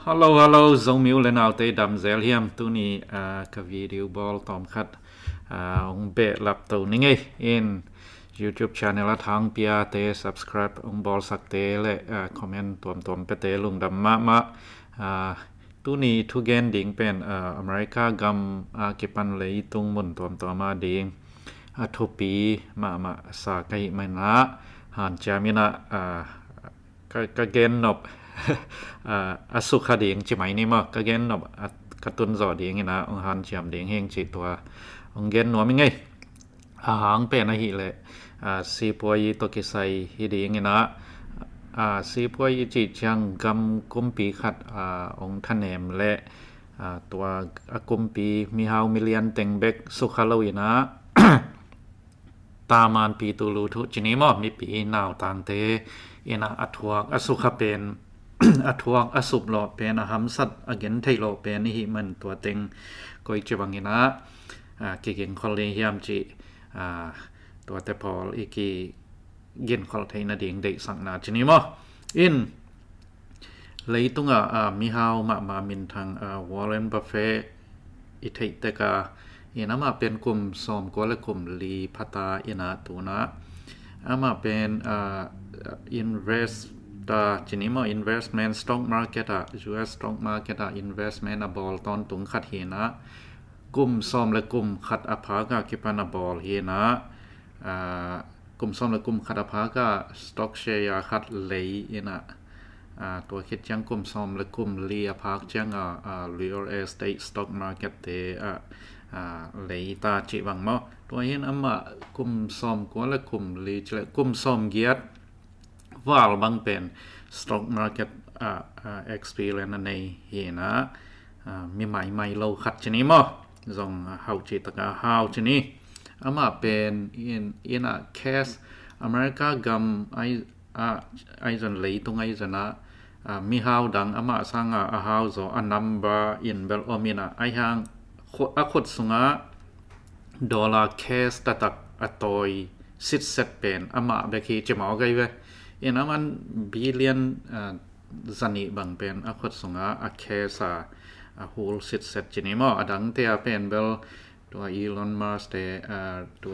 Hallo, zo'n miulen alte damzel hiam tu ni ka video ball tom khat ong be lap tu ni ngai in YouTube channel ทาง pia te subscribe ong ball sak te le comment tom pe te lung dam ma tu ni thu gen ding pen America gam ke pan le tung mun tom ma ding thu pi ma sa kai mai na han chamina ka gen nopสุขดีงจิไหมนี่มาก็เกนนบกระตุนจอดีงนะองหันจิมดีงเฮงจิตัวองเกนหนัวมิไงหางเป็นหิเลยซีปวยตกิไซฮิดีงนะซีปวยจิจังกำกุมปีขัดองทนเนมและตัวกุมปีมีฮาวมิเลียนเต็งเบกสุขลวินะตามานปีตูลูทุจินิมอมีปีนาวต่างเตอินะอัทวกอสุขเป็นอัทวกอสุบโลเป็นหัมสัตอเกนไทโลเป็นหิมันตัวเต็งกอยจิบังกินะเก่งคอลเลฮิมจิตัวแต่พออีกีเย็นคอลไทยนาดิงได้สังนาจินิมออินเลยตุงมีฮาวมามินทางวอร์เรนบัฟเฟอิไทตกาอินะมาเป็นกลุ่มสอมกว่าและกลุ่มลีพัตาอินะตูนะมาเป็นinvest jinimo investment stock market US stock market investment ball ตอนตุงขัดเฮนะกลุ่มซ่อมและกลุ่มขัดอภากะกิปานาบอลเฮนะกลุ่มซ่อมและกลุ่มขัดอภากะ stock share ขัดเลยนะตัวคิดจังกลุ่มซ่อมและกลุ่มลีอภากจังreal estate stock market เตเลยตาจิบังมอตัวเห็นอำมากลุ่มซ่อมกว่าและกลุ่มลีและกลุ่มซ่อมเกียรติว่าบางเป็น stock market experience ในเฮนะมีใหม่ๆเราขัดชนิมอจงเฮาจิตกะเฮาชนิอามาเป็นin a case America gam Iจนเลยตรงไอ้จนะมีเฮาดังอามาสังเฮาโซa number in bel ominaไอ้หางขดสุงะดอลลาร์ case ตักอตอยสิทธิ์เสร็จเป็นอามาเบคีจะหมอไกเวin aman billion zani bang pen akhot sunga akhesa whole sit set jinimo adang te pen bel to Elon Musk te to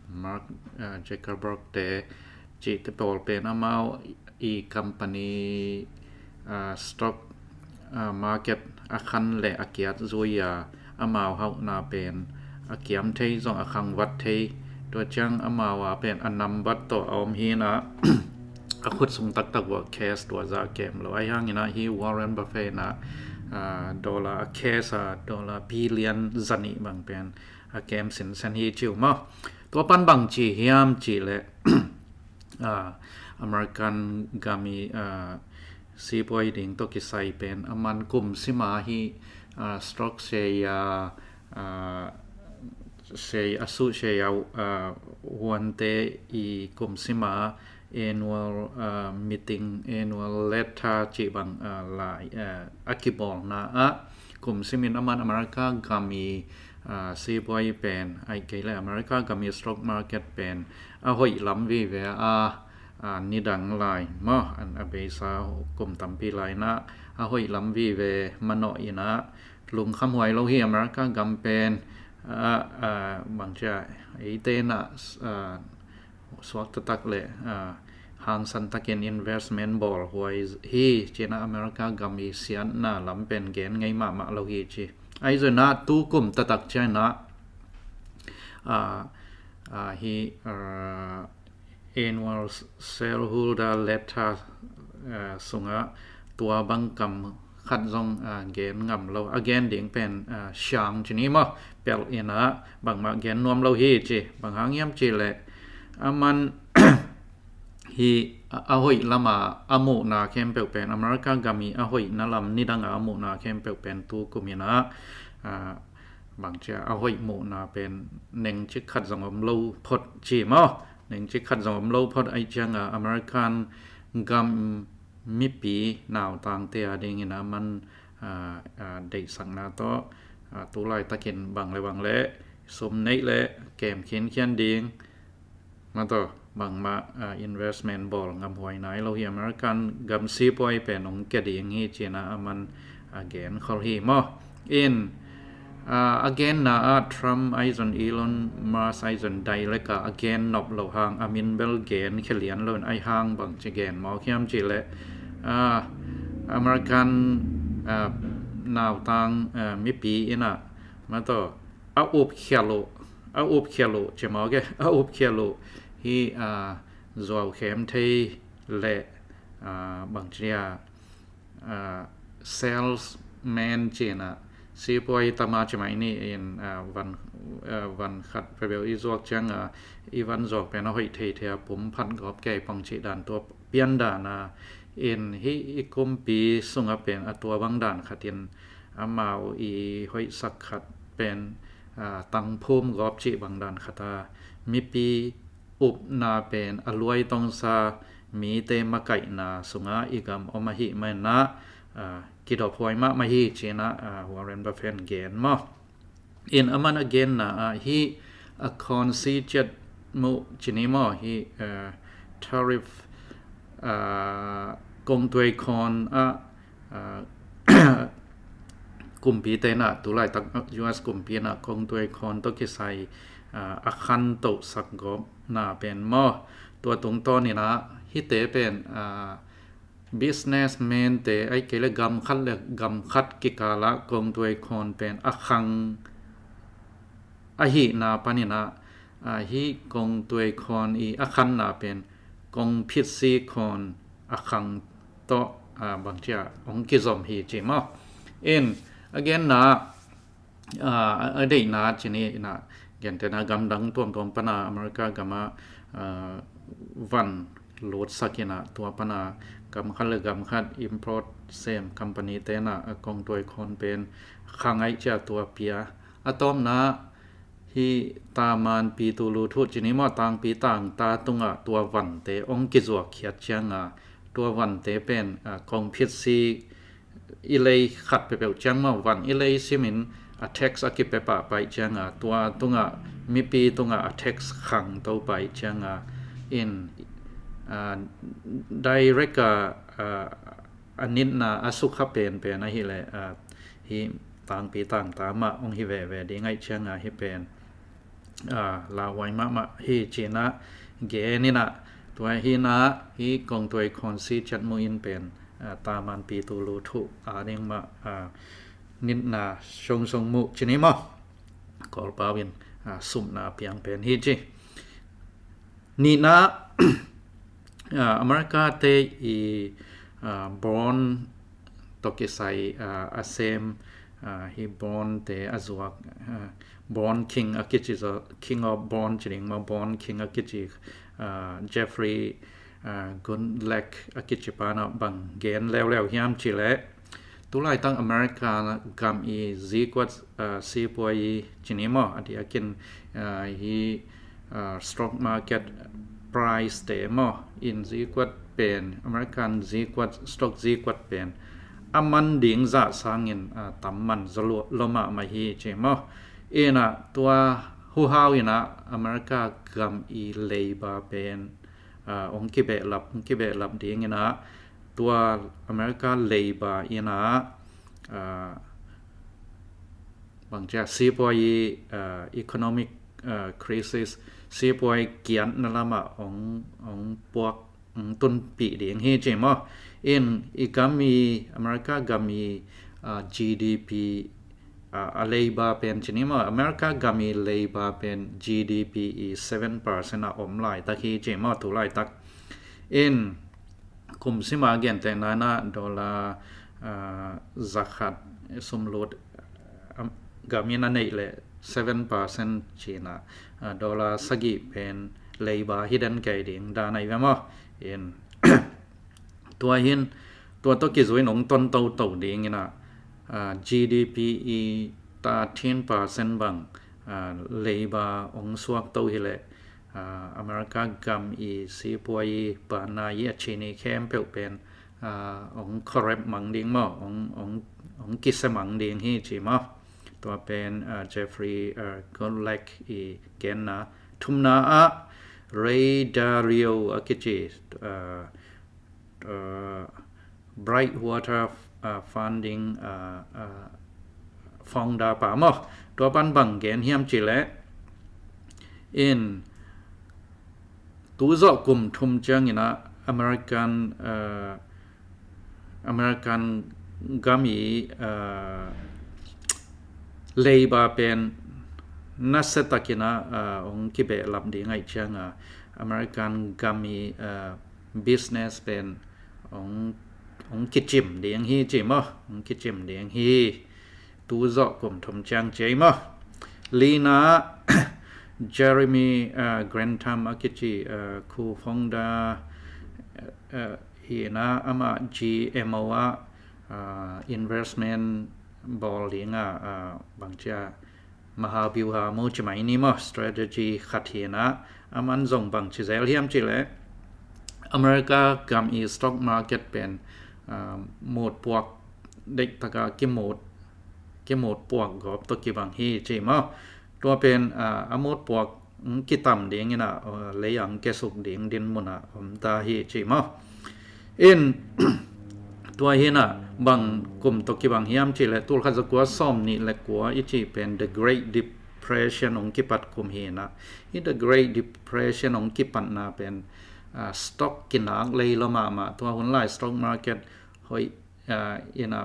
Mark Zuckerberg te chi te pol pen amao e company stock market akhan le akiat zoya amao hau na pen akiam thei zong akhang wat thei to chang amawa pen anam bat to om hi na a khut sung tak wa case ตัวza kem lo ai hang ina hi Warren Buffett na dollar case dollar billion zani bang pen a kem sin san hi chiu ma ตัวปันบางจีฮิยามจีle American gami si boy ding to ki sai pen aman kum sima hi stock say asu share wante I kum sima annual meeting annual letter จิบังลายakibol na kum simin aman America gami si boy pen ai ke le America gami stock market pen hoi lam vi ve ni dang lai ma an abesa kum tampi lai na hoi lam vi ve mano ina lung kham hoi lo hi America gam pen bang cha ai te na swak tak le hang san taken investment ball hoi hi china America gami sian na lam pen gen ngai ma lo hi chi ai zo na tu kum tatak china hi annual shareholder letter sunga tua bang kam khat jong gen ngam lo again ding pen shang chini ma pel ina bang ma gen nom lo hi chi bang hang yam chi le aman hi ahoi lama amu na kem pe pen America gami ahoi na lam ni dang amu na kem pe pen tu kumina bang cha ahoi mu na pen neng chi khat jong om lo phot chi ma neng chi khat jong om lo phot ai chang American gam mi pi naw tang te ading ina man dei sang na to tu lai takin bang le som nei le kem khin khian ding ma to บางมาinvestment ball งำหวยไหนเราเฮียอเมริกันกำซีปอยเป็นองเกดีอย่างนี้เจนะมัน again เขาเฮียมอ in again นะTrump ไอซอนElon Musk ไอซอนไดเล็ก again นบเราหางอามินเบลเกนเขลียนเราไอหางบางจะเกนมอเข้มจีเลอเมริกันนาวตังมีปีอินะมาต่อเอาอุบเขียโลจะมอแกเอาอุบเขียโลฮีจวเข้มเทและบางทีsalesman เจนะซีปอยตามาจะไม่นี่วันขัดไปเบลอีจวกจังอีวันจวกเป็นเอาให้เทียผมพันกับแก่ปังชีดานตัวเปียนดานาฮีอีกุมปีสุงเป็นตัวบางด่านขัดเย็นมาอีห้อยสักขัดเป็นตังภูมิกอบจีบางด่านขัดมีปีอุบนาเป็นอรวยตองซามีเตมาไก่นาสุงอีกำอมาหิไม่นะกิดอพอยมาหิเจนะWarren Buffett เกนมาอามัน again นะฮีคอนซีเจ็ดมุจินิมาฮีtariff กงตัวคอนกุมปีเตนะตุลายตัก US กุมปีนะกงตัวคอนตกิไซอาคันโตสักกบน่าเป็นมอตัวตรงต้นนี่นะฮิเตเป็นbusinessman เตไอเกลกำคัดกิกาละกงตัวคอนเป็นอาคังหินาปานินะฮิกงตัวคอนอีอาคันนาเป็นกงพิษซีคอนอาคังโตบางทีองกิซอมฮีจิมอagain นะได้นะจินี่นะเกันแต่นะกำดังตัวปนาอเมริกากำมาวันโหลดสักนะตัวปนากำคัด import same company เตนะกงตัวคนเป็นขังไอเจ้าตัวเปียอะตอมนะฮีตามันปีตูลูทุจินิมอตังปีตังตาตุงตัววันเตองกิจวกเขียดเชียงตัววันเตเป็นกงพิษซีอิเลยขัดไปเปล่าจังมาวันอิเลยซิมินtax กิไปปะไปจังตัวตุงมีปีตุงtax ขังตัวไปจังin direct อันนี้นะสุขเป็นนะฮิเลยฮิต่างปีต่างตามองฮิเวดีไงจังฮิเป็นลาไว้มาฮิเจนะเกนี่นะตัวฮินะฮิกงตัวคอนซีจัดมุอินเป็นตามันปีตูลูทุนี่มานิดนาชงมุชนิมอกอลปาวินสุมนาเปียงเป็นฮิจินี่นะอเมริกาเตบอนตกิไซอาเซมฮีบอนเตอจวกบอนคิงอากิจิคิงออฟบอนจริงมาบอนคิงอากิจิเจฟฟรีย์กุนเล็กอากิจิปานะบังเกนแล้วยามจิเลตุลายตั้งอเมริกากำอีซีกวัดซีปวยจินิมออดีอากินฮีstock market price เตมออินซีกวัดเป็นอเมริกันซีกวัด stock ซีกวัดเป็นมันดิ่งจะสร้างเงินต่ำมันจะลมามาฮีเจมอนะตัวฮูฮาวนะอเมริกากำอีเลบาเป็นองค์กิเบลับดิ่งนะตัวอเมริกาเลบานะบางจากซีปวยeconomic crisis ซีปวยเกียนนั่นละมาองพวกต้นปีเดียงเฮเจมออีกมีอเมริกากมีGDP เลบาเป็นชนิดว่าอเมริกากมีเลบาเป็น GDP 7% อมลายตักเฮเจมอตุลายตักคุมสิมาเกนแต่นาดอลลาร์zakat สมรสกามีนั่นเองเลย 7% จีน่าดอลลาร์สกิเป็นเลบาฮิดันไกดิ่งด้านไหนวะมั้งตัวตกิจวินองต้นโตดิ่งนะGDP 13% บังเลบาองสวกโตฮิเลอเมริกากำอีซีปวยปานายชินีแคมเปลเป็นองคอร์เรปมังดิ่งมั้งกิสมังดิ่งฮีจีมั้งตัวเป็นเจฟฟรีย์กอนเล็กอีเกนนะทุมนา Ray Dalio Akichi Brightwater Funding Phong Da Pa Mo ตัวปันบังแกนเฮียมจิและ in ตูซอกกุมทุมจังนะ American Gami Labor เป็นนัสตะกินะองคิเบลับดีไงจังAmerican Gami Business เป็นองคิจิมเดียงฮีจิมองคิจิมเดียงฮีตูซอกกุมทุมจังเจมLina Jeremy Grantham Akichi co-founder hina ama GMO investment bowlinga bangcha mahavyuha mo chmai ni mo strategy khathina aman zong bang chizel hiam chile America gam e stock market pen mod puak dek taka ki mod puak gop to ki bang hi chi mo ตัวเป็นอมดปวกกิตำเดียงนะเลยอย่างแกสุกเดียงดินมุนะตาฮิจิมะอินตัวเฮนะบางกลุ่มตกิบางเฮียมจิและตัวขัดกัวซ่อมนี่และกัวอิจิเป็น the great depression ของกิปัดกุมเฮนะอี the great depression ของกิปัดนะเป็นstock กินางเลยละมาตัวหุ้นหลาย stock market หอย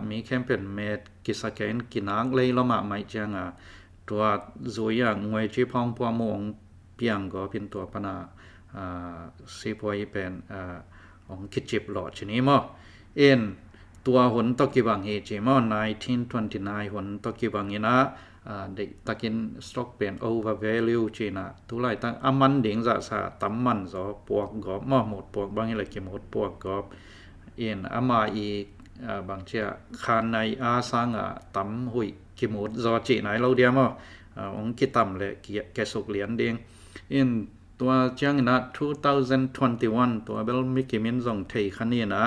มีแคมเปญเมดกิสแกนกินางเลยละมาไม่จังตัวจุยงวยจีพองปัวมงเปียงก็เป็นตัวปนาสิพวยเป็นของคิดจิบหลอดชนิดมตัวหนตกิบังเฮจิม1929หนตกิบังนะเด็กตะกินสต็อกเป็น overvalue จีนะทุไลตั้งอมันเดิงจะสะตำมันซอปวกกอบหมดปวกบางอย่างกิหมดปวกกอบอามาอีบางเจ้าคานในอาสังตำหุยกิหมดจอจีไหนเราเดียมองคิดตำเลยแกสุกเหรียญเดียงตัวจังนะ2021ตัวเบลมิกิมินซงเทคันนี้นะ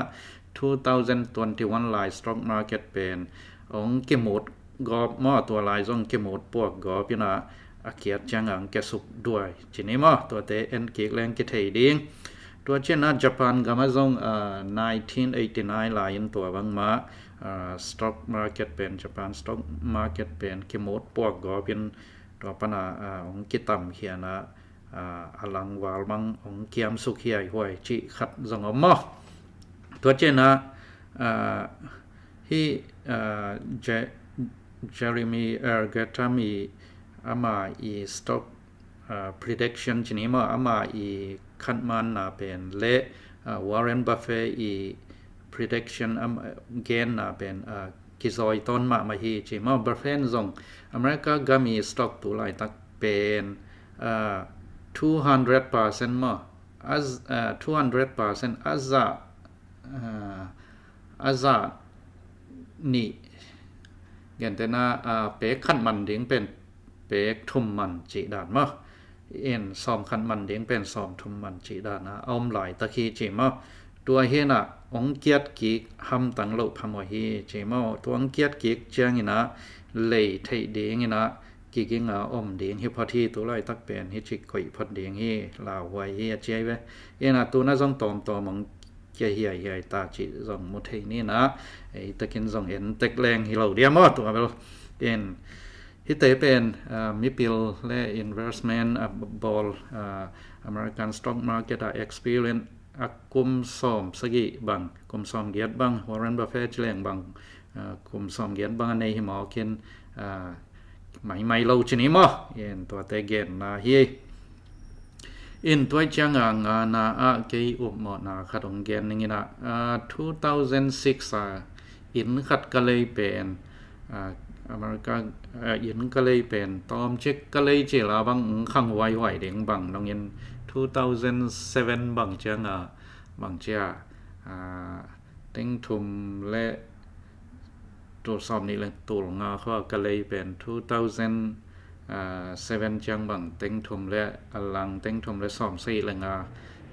2021 ลาย stock market เป็นองกิหมดกอบตัวลายซงกิหมดปวกกอบพี่นะเกียรจังแกสุกด้วยทีนี้ตัวเตเอ็นเกกแรงกิเทเดียงตัวเช่นญี่ปุ่นก็มาซง1989 ลายตัวบางมาstock market เป็น Japan stock market เป็นกิหมดปวกก็เป็นตัวปนาองกิตำเขียนะอลังวาลมังองเกียมสุขใหญ่ห้วยจิขัดซงอมตัวเช่นที่Jeremy Granthamอามาstock prediction ชนิดอามาคันมันเป็นและ Warren Buffett prediction gain เป็นกิซอยต้นมาฮีจิมา Buffett ซงอเมริกาก็มี stock ตัวหลายตักเป็น200% มา200% อาซานี่กันแต่นะเปกคันมันเดียงเป็นเปกทุ่มมันจีดานมาซ้อมคันมันเดียงเป็นซ้อมทุ่มมันจีดานเอาหลายตะคีจีมาตัวเฮนะองเกียรติกิกหำตังโลพมฮีจีมาตัวองเกียรติกิกจังนะเลยไทยเดียงนะกิกิงอมเดียงฮิพอทีตัวไรตักเป็นฮิจิกอยพอดเดียงฮีลาวไว้เฮเจไว้นะตัวน่าต้องตอมองเฮียตาจิซองมุทนี่นะตะกินซองเห็นเต็กแรงฮิเราเดียมตัวเบลฮิเตเป็นมิปิลและ investment ball American stock market experience กุมซ้อมสกิบังกุมซ้อมเกียรติบัง Warren Buffett แรงบังกุมซ้อมเกียรติบังในหิมอเคนไม่เราชนิดตัวเตเกนนะเฮียตัวจังงานาเกยอุบหมดนะขัดองเกนนี่นะ2006ขัดก็เลยเป็นอเมริกาก็เลยเป็นตอมเช็คก็เลยเจลาบังขังไว้เด้งบังน้องยัน2007บังจังบังเจ้าเต็งทุมและตัวสอบนี่เลยตัวงาเขาก็เลยเป็น2007จังบังเต็งทุมและอลังเต็งทุมและสอบสี่เลย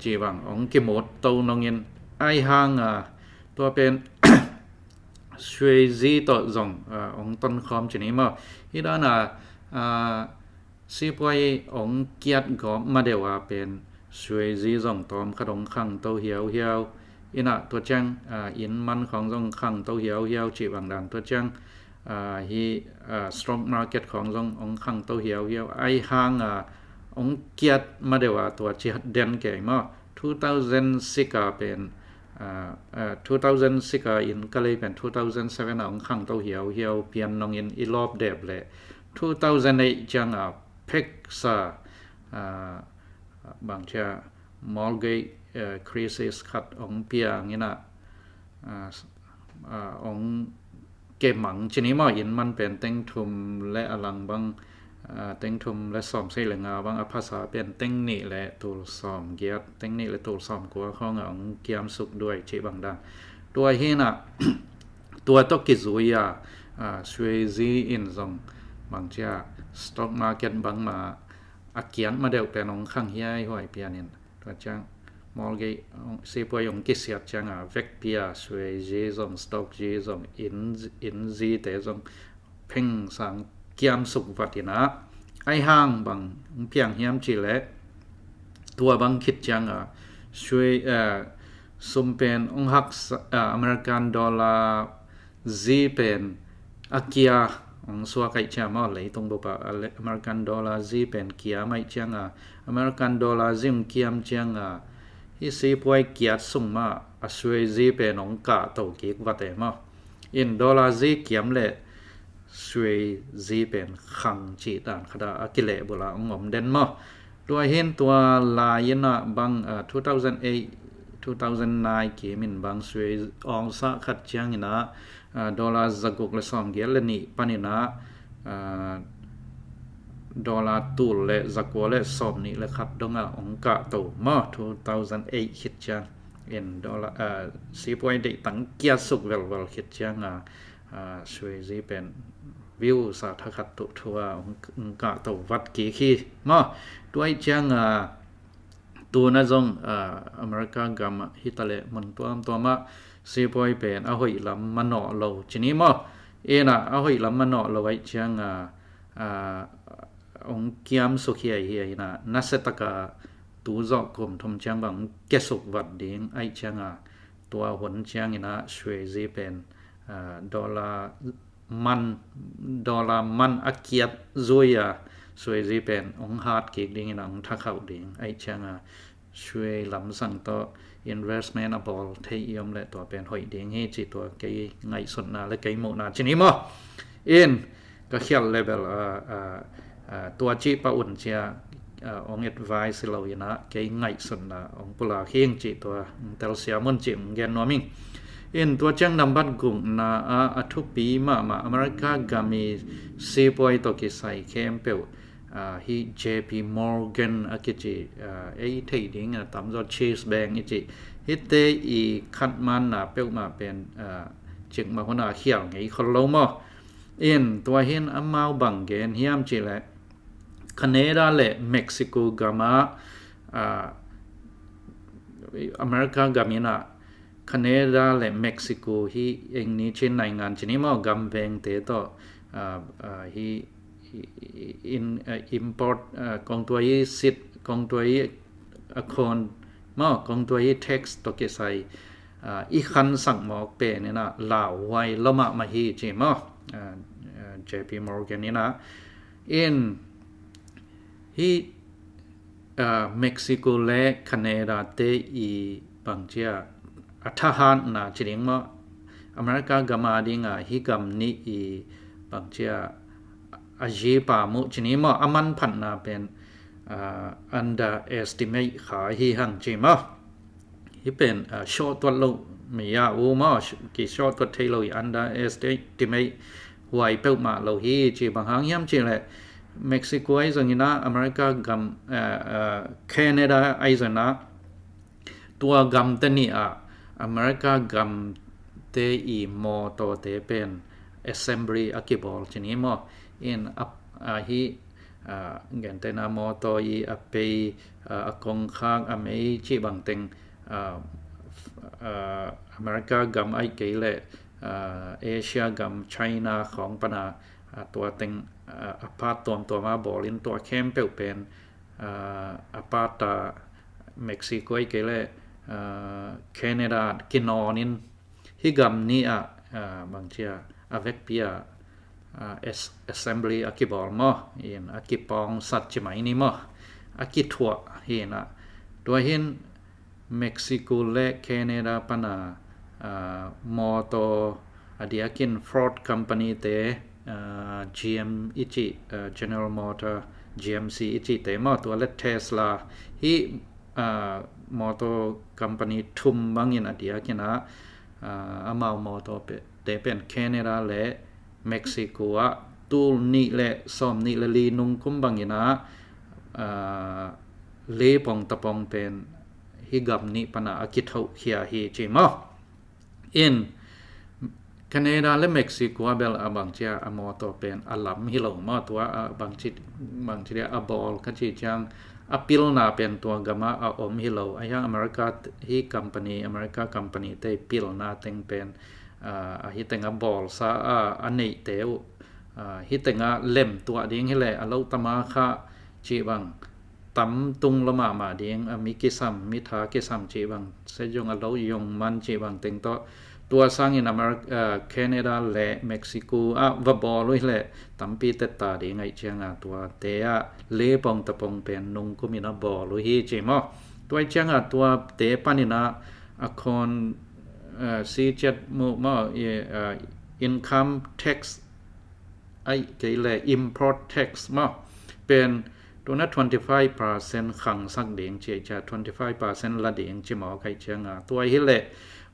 จีบังองกิหมดตัวน้องยันไอห่างตัวเป็นช่วยจีต่อจงองต้นคอมชนิดมาที่ด้านสิบวัยองเกียรติก็มาเดียวเป็น ช่วยจีจงตอมขดงขังเต้าเหียวอินะตัวจังอินมันของจงขังเต้าเหียวจีบางดังตัวจังฮีstock market ของจงองขังเต้าเหียวไอห่างองเกียรติมาเดว่าตัวจิเด่นแก่มา2006เป็น2006 in ก็เลยเป็น2007องขังเต้าเหียวเปลี่ยนนองอินอีรอบเดบเลย2008จังPexa บางชา mortgage crisis ขัดองเปียงี้นะองเก็บหมังชนิดมาอินมันเป็นเต็งทุมและอลังบางเต็งทุมและซ่อมใช้แรงบางภาษาเป็นเต็งนี่และตัวซ่อมเกียรติเต็งนี่และตัวซ่อมกว่าขององเกียมสุขด้วยเจบางดังตัวเฮน่ะตัวตกิจุยาช่วยจีอินซงบางชา stock market บางมาอาเกียนมาเดวเป็นองขังเฮียห้อยเปียนินตัวจังมอลเกซีปวยองกิเสียจังเวกเปียสวยเจซงสต็อกเจซงอินจีเตซงเพ่งสังเกียมสุขวัตินะไอห่างบางเพียงเฮียมจิเลตัวบางคิดจังช่วยซุมเป็นองหักอเมริกันดอลลาร์จีเป็นอาเกียองสัวไก่ชามาเลยตรงบ่ปะอเมริกันดอลลาร์จีเป็นเกียไม่จังอเมริกันดอลลาร์จีเกียมจังฮิซีปวยเกียรส่งมาช่วยจีเป็นองกะโตกิกวัดเอมาอินดอลลาร์จีเกียมเลยช่วยจีเป็นขังจีดานขดาอกิเลบุลาองอมเดนมาด้วยเห็นตัวลายนะบาง2009 เกมินบางช่วยองซะขัดจังนะดอลลาร์จักกุกและ2เกียรนี่ปานินะดอลลาร์ตูลและจักวและสอบนี่และขัดดงองกะโตมา2008คิดจังอินดอลลาร์ซีปวยได้ตั้งเกียรสุกเวลคิดจังช่วยจีเป็นวิวสาธคัดตุทัวองกะโตวัดกี่ขี้มาด้วยจังตัวนะจงอเมริกากำฮิตาเลมันตัวมาซีปวยเป็นอหอยลำมันเนาะเราชนิดมานะอหอยลำมันเนาะเราไว้จังองเกียมสุขเฮียนะนัสตะกะตูจอกกมทมจังบังเกสุกวัดดิงไอจังตัวหนจังนะช่วยจีเป็นดอลลาร์มันอาเกียรจุยช่วยจีเป็นองฮาร์ดเกกดิงนะองทักเข้าดิงไอจังช่วยลำสั่งต่อ investment บอลเทียมและตัวเป็นหอยดิงให้จิตัวไกไงสนนาและไกโมนาชนิดมาก็เขียนเลเวลตัวจีปะอุ่นเชียองadvice เราอย่างนะไกไงสนนาองปุลาเคียงจิตัวเตลเซียมันจิมแกนนอมิงตัวจังนำบัดกุงนาทุกปีมาอเมริกากามีซีปอยตกิใส่เข้มเปลฮี JP Morgan กิจิไอ้ที่ดิ้งตามจอ Chase Bank จิฮิตเตอีคัดมันเปลมาเป็นจึงมาหัวหน้าเขียวไงคนลงมาตัวเห็นอำมาบังเกนเฮียมจิและแคนาดาและเม็กซิโกกามาอเมริกากามีนะแคนาดาและเม็กซิโกฮีเองนี้เช่นในงานชนิดมากำแพงเตต่อฮีimport กองตัวยีสิทธิ์กองตัวยีaccount มากองตัวยี tax ตกใส่อีคันสั่งหมอกเปเนี่ยนะลาวไว้ละมาฮีจิมJP Morgan นี่นะฮีเม็กซิโกและแคนาดาเตอีบางเจ้าทหารนะจริงมั้ยอเมริกากามาดิงฮิกำนี้อีบางเจ้าอาเจปามุชนิมอมันพันนาเป็นunderestimate ขาฮีหังจิมฮิเป็นshort ตัวโลมียาอูมอกี่ short ตัวเทโล underestimate หวยเปิลมาโลฮีจิบางหางยามจิแหละเม็กซิโกไอ้จังนะอเมริกากำแคนาดาไอ้จังนะตัวกำตนี่อเมริกากำเตอีมอโตเตเป็น assembly อากิบอลชนิมอฮีกันเตนามอโตอีเปกงข้างอเมจิบางเต็งอเมริกากำไอ้เกลเลเอเชียกำไชน่าของปนาตัวเต็งอพาร์ตตัวมาบอลินตัวเข้มเปลเป็นอพาร์ต เม็กซิโกไกและแคนาดากินอนินฮิกัมนี่บางเทียavec pia assembly akibol mo in akipong sat chimai ni mo akithwa hina toy hin Mexico le Canada pana moto adiakin Ford company te GM ichi General Motor GMC ichi te mo to le Tesla hi moto company thum bangin adiakina amau moto pe te pen Canada le Mexico tul ni le som ni le li nung kum bangina le pong tapong pen higam ni pana akithau khia hi chimo in Canada le Mexico bel abangcha amoto pen alam hilo ma tua bangchi abol kachi chang apil na pen tua gama om hilo ayang America hi America company te pil na teng pen hi tenga ball sa anei teu hi tenga lem tua ding hi le alo tama kha chi bang tam tung lama ma ding mi kisam mi tha kisam chi bang se jong alo yong man chi bang teng to tua sang in America Canada le Mexico va ball le tampi te ta ding ai changa tua te le pong ta pong pen nung ku mi na ball hi chi mo tua changa tua te panina akon C7 mo income tax ไอ้เกล import tax มาเป็นตัวนั้น 25% ขังสักเดียงเจียจะ 25% ละเดียงจิหมอไข่เชียงตัวฮิเล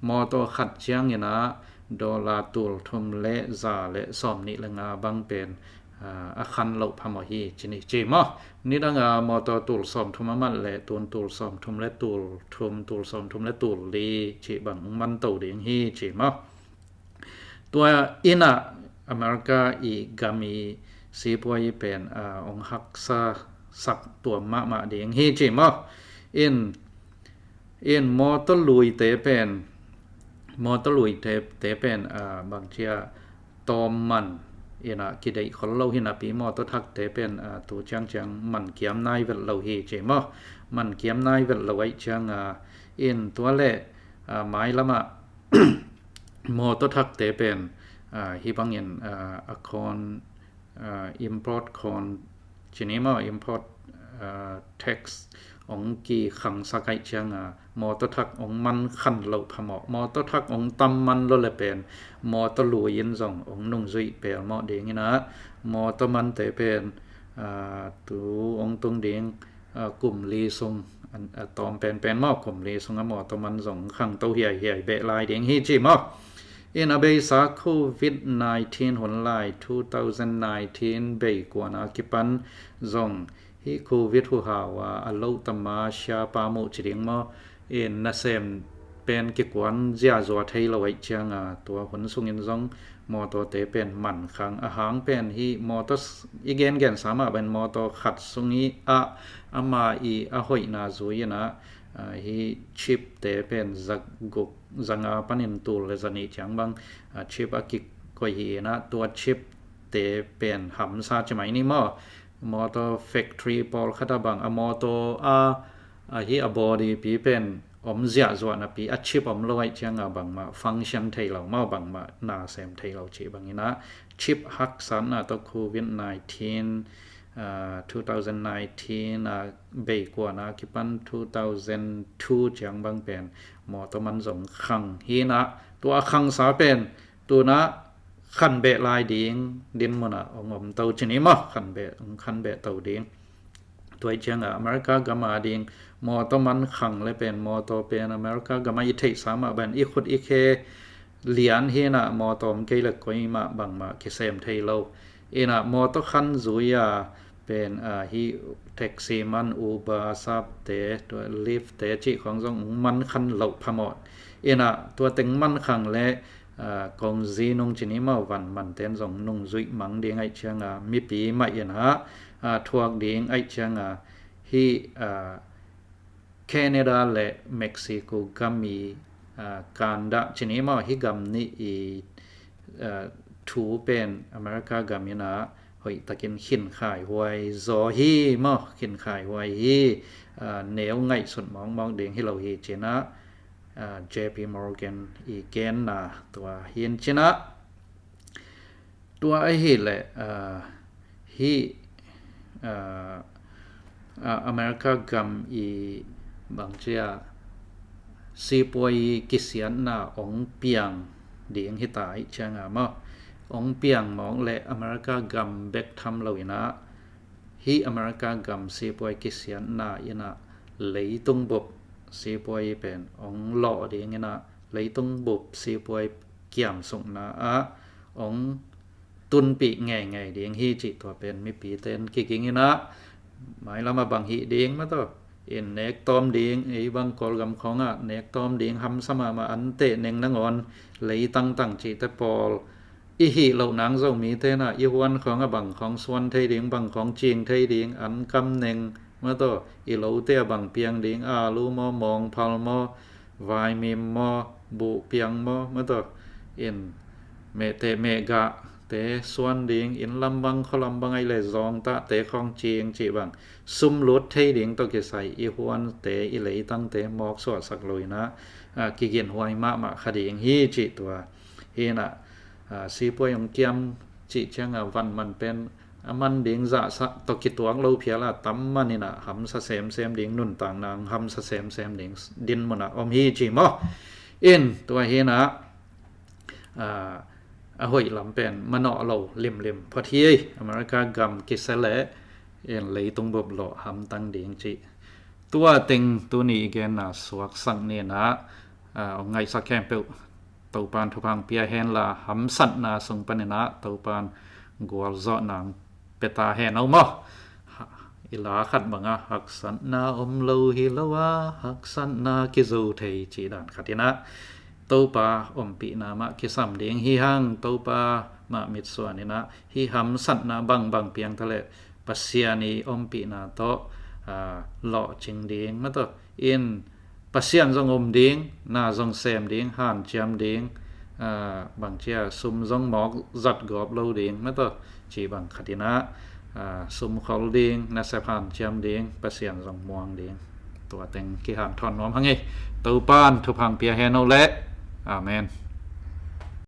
มอตัวขัดเชียงเนี่ยนะดอลลาร์ตุลทุมและซาและสอมนี่ละงาบังเป็นอาคันเหล่าพมหีจินี่จิหมอนี่ดังมอตัวตุลสอมทุมมันและตุลสอมทุมและตุลทุมตุลสอมทุมและตุลลีจิบังมันโตเดียงฮีจิหมอตัวอินะอเมริกาอีกามีสีปวยเป็นองหักษาสักตัวมาเดียงฮีจิมออินมอตลุยเตเป็นมอตลุยเตเป็นบางเชียตอมมันอินะกิได้คนเราหินะปีมอตทักเตเป็นตัวจังมันเกียมนายเวลเราฮีจิมอมันเกียมนายเวลเราไว้จังอินตัวแลไม้ละมะ มอตทักเตเป็นhi bangin akon import kon chinema import tax ong ki khang sakai chang motor thak ong man khan lo phamo motor thak ong tam man lo le pen motor luin jong ong nung zui pe mo ding ina motor man te pen tu ong tung ding kum li sung tom pen mo kum li sung motor man jong khang to hiai be lai ding hi chi mo in abesa COVID-19 hon lai 2019 bei kwana kipan zong hi COVID hu hawa alo tama sha pa mo chiring mo in nasem pen ki kwan zia zo thei lo wai changa to hon sungin zong mo to te pen man khang ahang pen hi mo to igen gen sama ben mo to khat sungi ama I a hoi na zuina hi chip te pen zaguk zanga panin tul le zani chang bang chip akik ko hi na tua chip te pen ham sa chmai ni mo moto factory pol khata bang mo to hi body pi pen om zia zo na pi a chip om loi chang bang ma function thei lo ma bang ma na sem thei lo chi bang ina chip hak san na to COVID-19 2019 bei kwa na kipan 2002 chang bang pen mo to man zong khang hi na tua khang sa pen tu na khan be lai ding din mo na om to chini ma khan be to ding toi chang America gama ding mo to man khang le pen mo to pen America gama I thei sama ban I khut I khe lian he na mo tom ke le koi ma bang ma ke sem thei lo ina mo to khan zuyaเป็นhi taxi man uber sap te to lift te chiของจงมันคันเหลาพมอดเอนะตัวเต็งมันขังและกองจีนงจินิมาวันมันเต็นจงนงจุยมังเดียงไอเชียงมีปีมาเอ็นทวกเดียงไอเชียงhi Canada และเม็กซิโกก็มีการดะจินิมาhi กัมนี่ทูเป็นอเมริกากัมนะ หอยตะกินขินขายหวยซอฮีมอขินขายหวยฮีแนวไงสุดมองเดงให้เราเฮเจนะJP Morgan อีเกนนะตัวเฮียนชนะตัวไอ้เฮแหละฮีอเมริกากัมอีบางเจียซีปวยกิเสียนนะองเปียงเดียงฮิตายเชียงามะองเปียงมองและอเมริกากัมเบกทำเราอีนะฮีอเมริกากัมซีปวยกิเสียนนะอีนะเลยตุงบบซีปวยเป็นองหล่อเดียงนะเลยตุงบบซีปวยเกี่ยมส่งนะองตุนปีไงเดียงฮีจิตัวเป็นมีปีเต้นกิงๆนะหมายเรามาบังฮีเดียงมาต่อเอ็นเนกตอมเดียงไอ้บางกอลกำของเนกตอมเดียงหำสมาอันเตเนงนังอนเลยตั้งจิตปอลอีหีเหล่านางเจ้ามีเตนะอีหวนของบังของสวนไทยเดียงบังของจีงไทยเดียงอันกำเนงมาต่ออีเหล่าเตบังเปียงเดียงลูมอมองพัลมอวายมิมมอบุเปียงมอมาต่อเอ็นเมเตเมกะเตส่วนดิงอินลำบังคลำบังไอเลซองตะเตของจีงจีบังซุมลดไทยดิงตอกิใส่อีหวนเตอีเลยตั้งเตมอกสวดสักลอยนะกิเกียนหวยมาคดีงฮีจิตัวฮีน่ะซีป่วยองเกียมจิเชียงวันมันเป็นมันดิงจะตอกิตวงเราเพียละตำมันนี่น่ะหำสะเสมดิงนุ่นต่างนางหำสะเสมดิงดินมันน่ะอมฮีจิมออินตัวฮีน่ะหอยลำเป็นมะเนาะเราเล่มๆพอที่อเมริกากำกิสแลเอ็นเลยตรงบบหล่อหำตั้งเดียงจิตัวเต็งตัวนี้แกน่ะสวกสังเนี่ยนะไงสักแคมเปลตาวปานทุพังเปียแฮนละหำสันนาสงปนนะตาวปานกวลเจาะนางเปตาแฮนเอามออิลาขัดบังหักสันนาอมโลหิลวาหักสันนากิโซเทจีดานขัดนะตาวปาอมปีนามะกิสัมเดียงฮีหังตาวปามะมิดสวนินะฮีหำสันนาบังเปียงทะเลปัสยานีอมปีนาโตหล่อจิงเดียงมาต่ออินปัสยันจงอมเดียงนาจงแซมเดียงห่านจำเดียงบางเจียซุมจงหมอกจัดกอบโลเดียงมาต่อจีบังคตินะซุมขอลเดียงนาแซพานจำเดียงปัสยันจงมวงเดียงตัวเต็งกิหานทอนน้อมหังไงตูปานทุพังเปียแฮนเอาและอาเมน